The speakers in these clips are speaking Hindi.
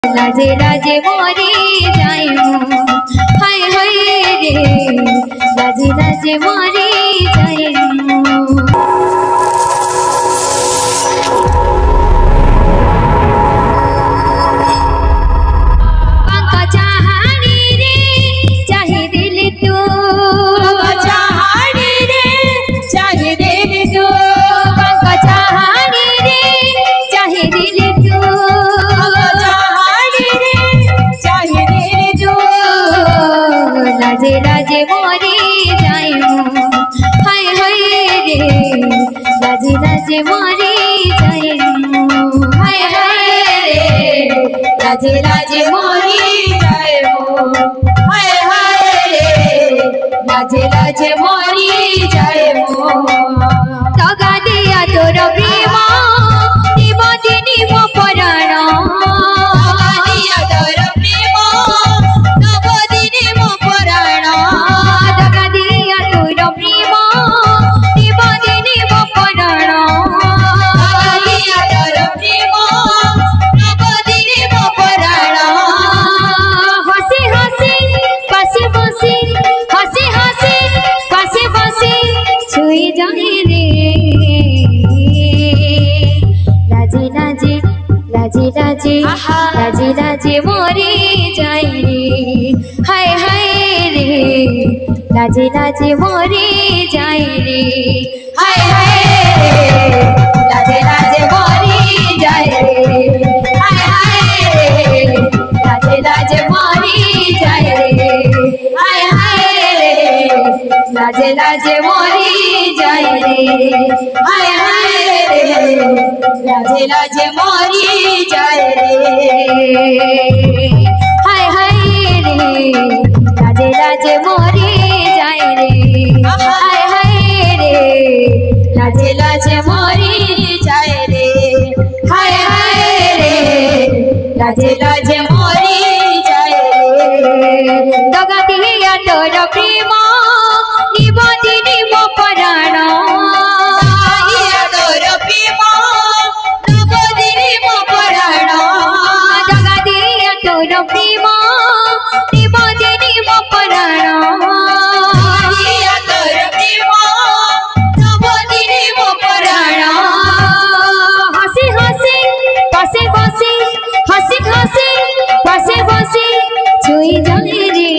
लाजे लाजे मोरी जाए हाय हाय रे लाजे लाजे मोरी जाए लाजे लाजे मोरी जाए हाय हाय रे लाजे लाजे मोरी जाए हाय हाय रे लाजे लाजे मोरी जाए हाय हाय रे लाजे लाजे मोरी जाए तगा दिया तोर प्रेम निबदिनी मो पराण लाजे लाजे मोरी जाए रे हाय हाय रे लाजे लाजे मोरी जाए रे हाय हाय रे लाजे लाजे मोरी जाए रे हाय हाय रे लाजे लाजे मोरी जाए रे हाय हाय रे लाजे लाजे मोरी जाए रे हाय हाय रे लाजे लाजे मोरी जाए हाय हाय रे लाजे लाजे मोरी जाए रे हाय हाय रे लाजे लाजे मोरी जाए रे हाय हाय रे लाजे लाजे मोरी जाए रे दगा दिया तोर प्रेम निबदिनी मो पराण प्रेम निबदिनी मो पराण निबदिनी मो पराण हसी हसी बसे बसे हसी हसी बसे बसे छुई जाए रे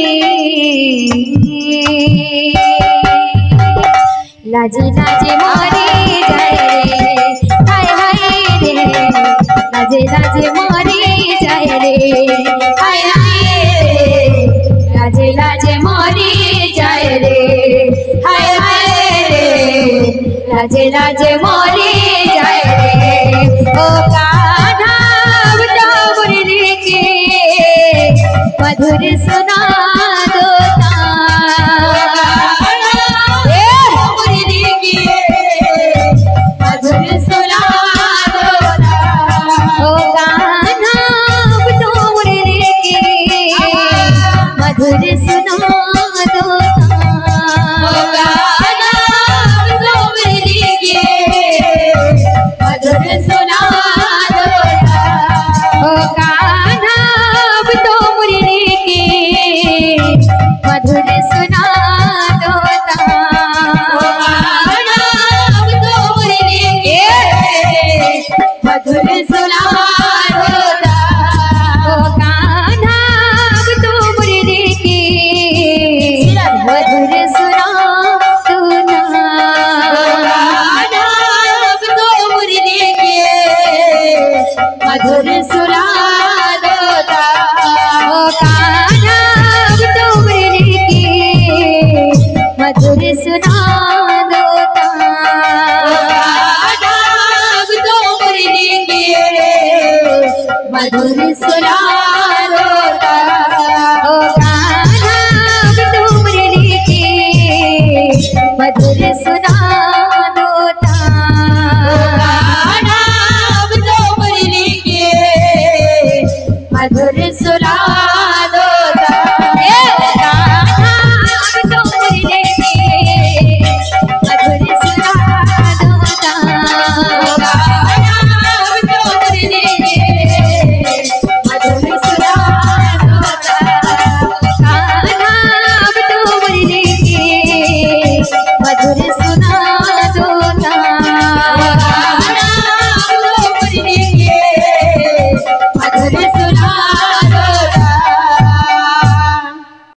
लाजे लाजे मोरी जाए रे हाय हाय रे लाजे लाजे मोरी जाए रे हाय हाय रे लाजे लाजे मोरी जाए रे हाय हाय रे लाजे लाजे मोरी जाए रे ओ कान्हा बता मुरली के मधुर सुना दो मधुर सुना दो मधुर सुना दो ओ कान्हा तो मुरली के मधुर सुना दो तो मुरली के मधुर सुना दो ओ कान्हा तो मुरली के मधुर सुना दो मधुर सुना दो ओ कान्हा तो मुरली के मधुर सुना दो तो मुरली के मधुर सुना दो ओ कान्हा तो मुरली के मधुर सुना दो मधुर सुना